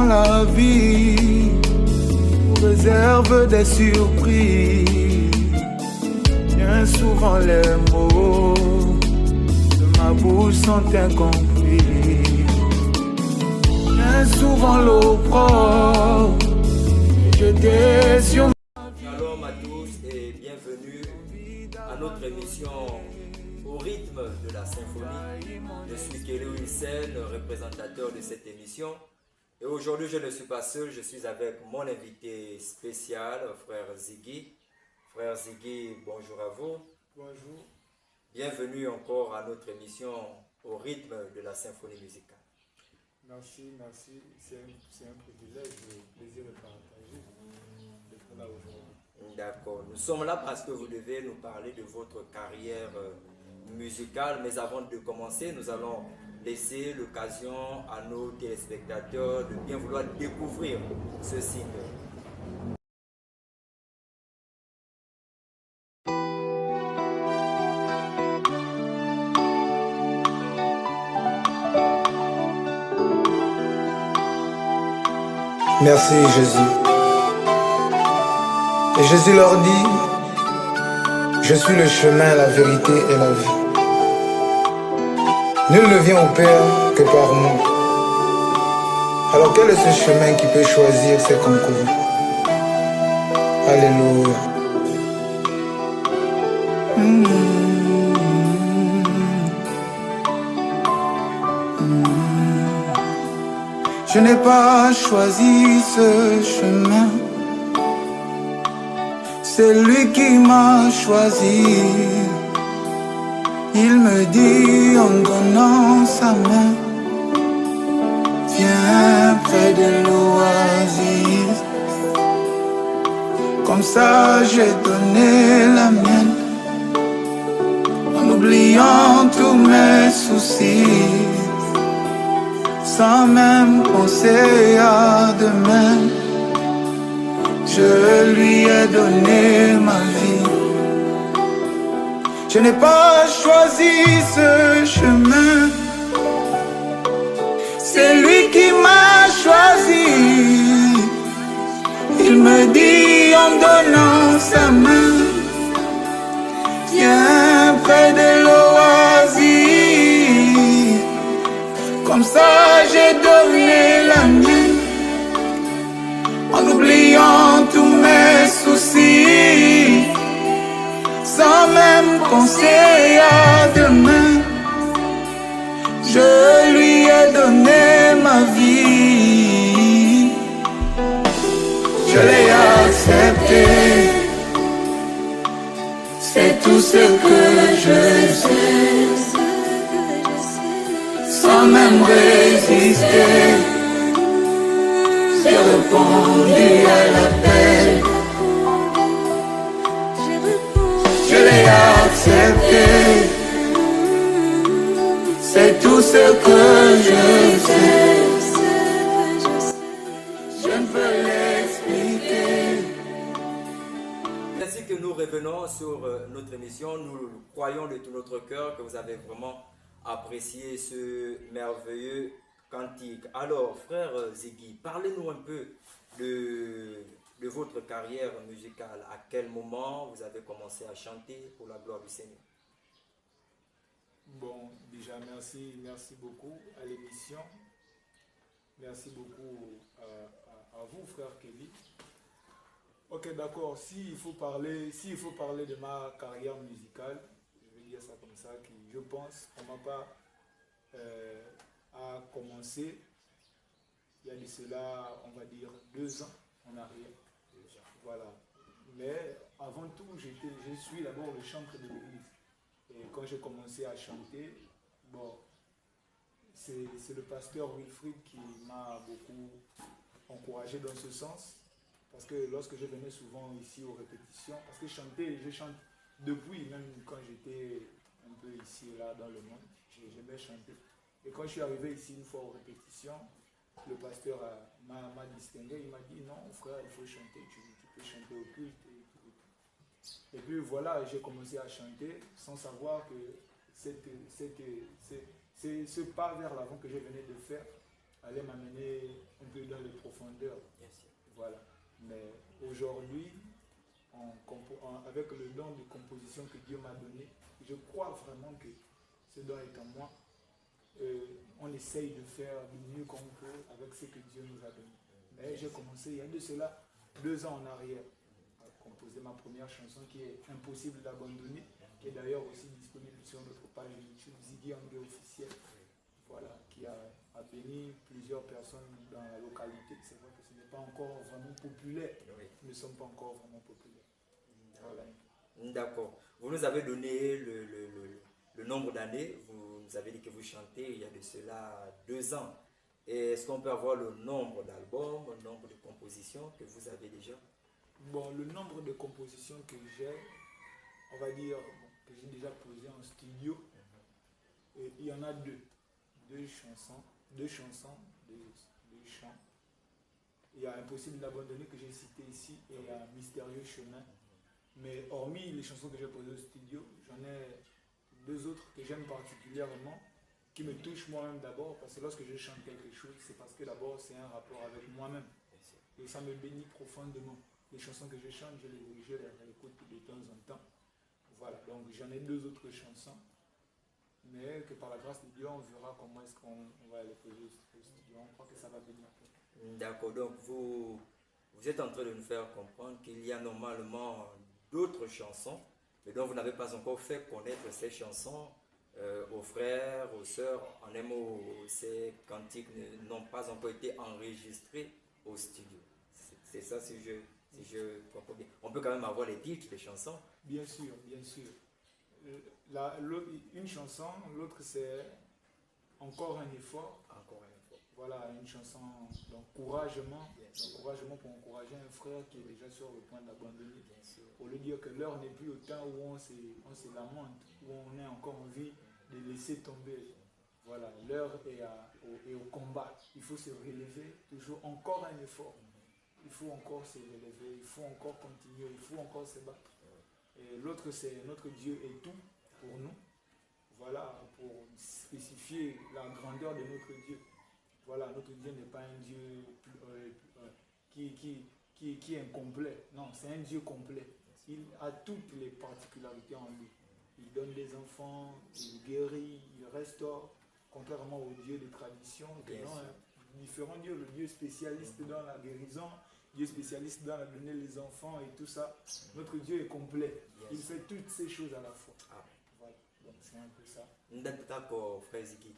dans la vie nous réserve des surprises. Bien souvent les mots de ma bouche sont incompris. Bien souvent l'opprobre jeté sur. Shalom à tous et bienvenue à notre émission Au rythme de la symphonie. Je suis Kelly Hussein, représentateur de cette émission. Et aujourd'hui, je ne suis pas seul, je suis avec mon invité spécial, frère Ziggy. Frère Ziggy, bonjour à vous. Bonjour. Bienvenue encore à notre émission Au rythme de la symphonie musicale. Merci. C'est un privilège, un plaisir de partager, d'être là aujourd'hui. D'accord. Nous sommes là parce que vous devez nous parler de votre carrière musicale. Mais avant de commencer, nous allons laisser l'occasion à nos téléspectateurs de bien vouloir découvrir ce single. Merci Jésus. Et Jésus leur dit, je suis le chemin, la vérité et la vie. Nul ne vient au Père que par moi. Alors quel est ce chemin qui peut choisir ses concours? Alléluia. Je n'ai pas choisi ce chemin. C'est lui qui m'a choisi. Il me dit en donnant sa main, viens près de l'oasis. Comme ça j'ai donné la mienne, en oubliant tous mes soucis, sans même penser à demain. Je lui ai donné ma vie. Je n'ai pas choisi ce chemin. C'est lui qui m'a choisi. Il me dit en donnant sa main, viens près de l'oasis. Comme ça j'ai donné la mienne, en oubliant tous mes soucis, sans même penser à demain. Je lui ai donné ma vie. Je l'ai accepté. C'est tout ce que je sais. Sans même résister, j'ai répondu à l'appel. Je l'ai accepté. C'est tout ce que je sais. Je ne peux l'expliquer. Ainsi que nous revenons sur notre émission, nous croyons de tout notre cœur que vous avez vraiment apprécié ce merveilleux cantique. Alors, frère Ziggy, parlez-nous un peu de votre carrière musicale. À quel moment vous avez commencé à chanter pour la gloire du Seigneur? Bon, déjà merci beaucoup à l'émission. Merci beaucoup à vous, frère Kelly. Ok, d'accord. S'il faut parler de ma carrière musicale, je vais dire ça comme ça, que je pense pour ma part a commencé il y a de cela, on va dire, 2 ans en arrière. Voilà. Mais avant tout, je suis d'abord le chanteur de l'église. Et quand j'ai commencé à chanter, bon, c'est le pasteur Wilfried qui m'a beaucoup encouragé dans ce sens. Parce que lorsque je venais souvent ici aux répétitions, parce que je chante depuis, même quand j'étais un peu ici et là dans le monde, j'aimais chanter. Et quand je suis arrivé ici une fois aux répétitions, le pasteur m'a distingué, il m'a dit non frère, il faut chanter, tu peux chanter au culte. Et puis voilà, j'ai commencé à chanter sans savoir que ce pas vers l'avant que je venais de faire allait m'amener un peu dans les profondeurs. Bien sûr. Voilà. Mais aujourd'hui, avec le don de composition que Dieu m'a donné, je crois vraiment que ce don est en moi. On essaye de faire du mieux qu'on peut avec ce que Dieu nous a donné. Mais j'ai commencé il y a de cela 2 ans en arrière à composer ma première chanson qui est Impossible d'abandonner, qui est d'ailleurs aussi disponible sur notre page YouTube Ziggy Angué officiel. Voilà, qui a béni plusieurs personnes dans la localité. C'est vrai que ce n'est pas encore vraiment populaire. Oui. Nous ne sommes pas encore vraiment populaires. Voilà. D'accord. Vous nous avez donné le nombre d'années. Vous nous avez dit que vous chantez il y a de cela 2 ans. Et est-ce qu'on peut avoir le nombre d'albums, le nombre de compositions que vous avez déjà? Bon, le nombre de compositions que j'ai, on va dire, que j'ai déjà posées en studio, il y en a 2. 2 chansons, 2 chants. Il y a Impossible d'abandonner que j'ai cité ici et il y a Mystérieux chemin. Mais hormis les chansons que j'ai posées au studio, j'en ai 2 autres que j'aime particulièrement, qui me touchent moi-même d'abord, parce que lorsque je chante quelque chose, c'est parce que d'abord c'est un rapport avec moi-même. Et ça me bénit profondément. Les chansons que je chante, je les réécoute de temps en temps. Voilà, donc j'en ai 2 autres chansons. Mais que par la grâce de Dieu, on verra comment est-ce qu'on va les poser au studio. On croit que ça va venir. D'accord, donc vous êtes en train de nous faire comprendre qu'il y a normalement d'autres chansons, mais dont vous n'avez pas encore fait connaître ces chansons aux frères, aux sœurs. En un mot, ces cantiques n'ont pas encore été enregistrés au studio. C'est ça, si je comprends bien. On peut quand même avoir les titres des chansons. Bien sûr, bien sûr. Une chanson, l'autre c'est Encore un effort. Encore un effort. Voilà, une chanson d'encouragement. D'encouragement pour encourager un frère qui est déjà sur le point d'abandonner. Pour lui dire que l'heure n'est plus au temps où on se lamente, où on a encore envie de laisser tomber. Voilà, l'heure est au combat. Il faut se relever, toujours encore un effort. Il faut encore se relever, il faut encore continuer, il faut encore se battre. Et l'autre, c'est notre Dieu est tout pour nous. Voilà, pour spécifier la grandeur de notre Dieu. Voilà, notre Dieu n'est pas un Dieu qui est incomplet. Non, c'est un Dieu complet. Il a toutes les particularités en lui. Il donne des enfants, il guérit, il restaure, contrairement au Dieu des traditions, qui ont différents dieux. Le Dieu spécialiste dans la guérison, Dieu spécialiste dans la donner les enfants et tout ça. Notre Dieu est complet. Il fait toutes ces choses à la fois. Voilà, donc c'est un peu ça. D'accord, frère Ziggy.